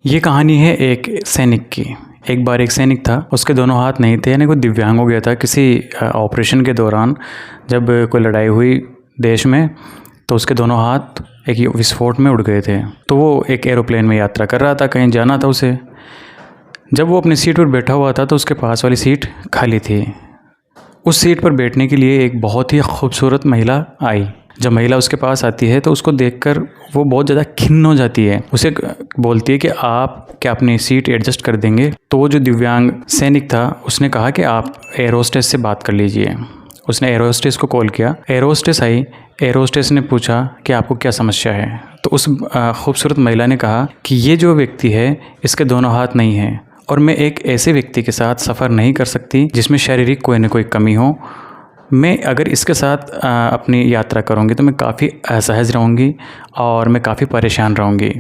ये कहानी है एक सैनिक की। एक बार एक सैनिक था, उसके दोनों हाथ नहीं थे, यानी वो दिव्यांग हो गया था किसी ऑपरेशन के दौरान। जब कोई लड़ाई हुई देश में तो उसके दोनों हाथ एक विस्फोट में उड़ गए थे। तो वो एक एरोप्लेन में यात्रा कर रहा था, कहीं जाना था उसे। जब वो अपनी सीट पर बैठा हुआ था तो उसके पास वाली सीट खाली थी। उस सीट पर बैठने के लिए एक बहुत ही खूबसूरत महिला आई। जब महिला उसके पास आती है तो उसको देखकर वो बहुत ज़्यादा खिन्न हो जाती है। उसे बोलती है कि आप क्या अपनी सीट एडजस्ट कर देंगे। तो वो जो दिव्यांग सैनिक था उसने कहा कि आप एयर होस्टेस से बात कर लीजिए। उसने एयर होस्टेस को कॉल किया। एयर होस्टेस आई। एयर होस्टेस ने पूछा कि आपको क्या समस्या है। तो उस खूबसूरत महिला ने कहा कि ये जो व्यक्ति है इसके दोनों हाथ नहीं हैं और मैं एक ऐसे व्यक्ति के साथ सफ़र नहीं कर सकती जिसमें शारीरिक कोई न कोई कमी हो। मैं अगर इसके साथ अपनी यात्रा करूँगी तो मैं काफ़ी असहज रहूँगी और मैं काफ़ी परेशान रहूँगी।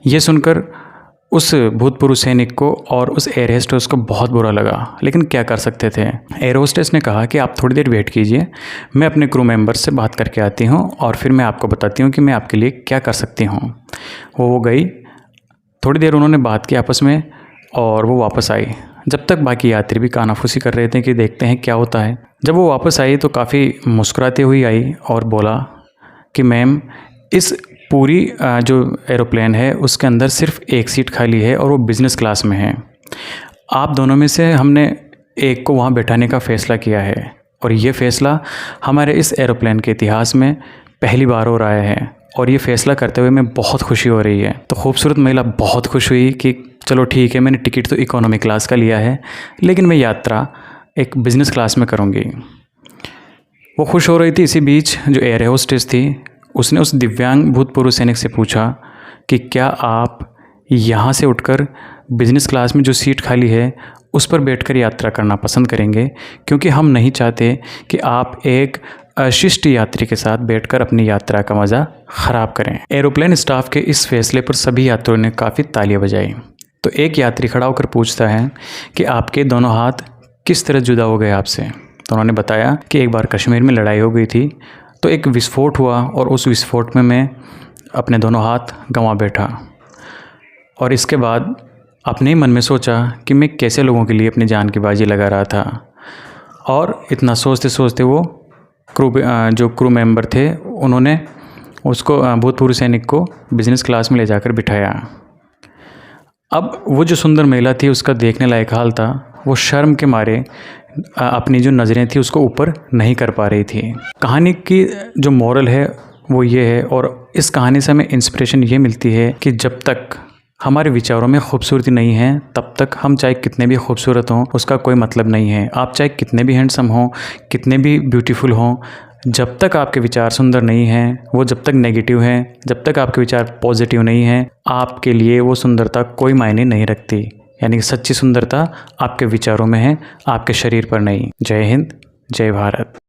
ये सुनकर उस भूतपूर्व सैनिक को और उस एयर होस्टेस को बहुत बुरा लगा, लेकिन क्या कर सकते थे। एयर होस्टेस ने कहा कि आप थोड़ी देर वेट कीजिए, मैं अपने क्रू मेंबर्स से बात करके आती हूँ और फिर मैं आपको बताती हूँ कि मैं आपके लिए क्या कर सकती हूँ। वो गई। थोड़ी देर उन्होंने बात की आपस में और वो वापस आई। जब तक बाकी यात्री भी कानाफूसी कर रहे थे कि देखते हैं क्या होता है। जब वो वापस आई तो काफ़ी मुस्कुराती हुई आई और बोला कि मैम, इस पूरी जो एरोप्लेन है उसके अंदर सिर्फ एक सीट खाली है और वो बिज़नेस क्लास में है। आप दोनों में से हमने एक को वहाँ बैठाने का फ़ैसला किया है और ये फ़ैसला हमारे इस एरोप्लेन के इतिहास में पहली बार हो रहा है और ये फ़ैसला करते हुए मैं बहुत खुशी हो रही है। तो खूबसूरत महिला बहुत खुश हुई कि चलो ठीक है, मैंने टिकट तो इकोनॉमी क्लास का लिया है लेकिन मैं यात्रा एक बिज़नेस क्लास में करूँगी। वो खुश हो रही थी। इसी बीच जो एयर होस्टेस थी उसने उस दिव्यांग भूतपूर्व सैनिक से पूछा कि क्या आप यहाँ से उठकर बिज़नेस क्लास में जो सीट खाली है उस पर बैठकर यात्रा करना पसंद करेंगे, क्योंकि हम नहीं चाहते कि आप एक अशिष्ट यात्री के साथ बैठकर अपनी यात्रा का मज़ा ख़राब करें। एरोप्लेन स्टाफ के इस फैसले पर सभी यात्रियों ने काफ़ी तालियां बजाई। तो एक यात्री खड़ा होकर पूछता है कि आपके दोनों हाथ किस तरह जुदा हो गए आपसे। तो उन्होंने बताया कि एक बार कश्मीर में लड़ाई हो गई थी तो एक विस्फोट हुआ और उस विस्फोट में मैं अपने दोनों हाथ गंवा बैठा और इसके बाद अपने ही मन में सोचा कि मैं कैसे लोगों के लिए अपनी जान की बाजी लगा रहा था। और इतना सोचते सोचते वो जो क्रू मेंबर थे उन्होंने उसको भूतपूर्व सैनिक को बिज़नेस क्लास में ले जाकर बिठाया। अब वो जो सुंदर महिला थी उसका देखने लायक हाल था। वो शर्म के मारे अपनी जो नज़रें थी उसको ऊपर नहीं कर पा रही थी। कहानी की जो मोरल है वो ये है, और इस कहानी से हमें इंस्पिरेशन ये मिलती है कि जब तक हमारे विचारों में खूबसूरती नहीं है तब तक हम चाहे कितने भी खूबसूरत हों उसका कोई मतलब नहीं है। आप चाहे कितने भी हैंडसम हों, कितने भी ब्यूटीफुल हों, जब तक आपके विचार सुंदर नहीं हैं, वो जब तक नेगेटिव हैं, जब तक आपके विचार पॉजिटिव नहीं हैं, आपके लिए वो सुंदरता कोई मायने नहीं रखती। यानी कि सच्ची सुंदरता आपके विचारों में है, आपके शरीर पर नहीं। जय हिंद, जय भारत।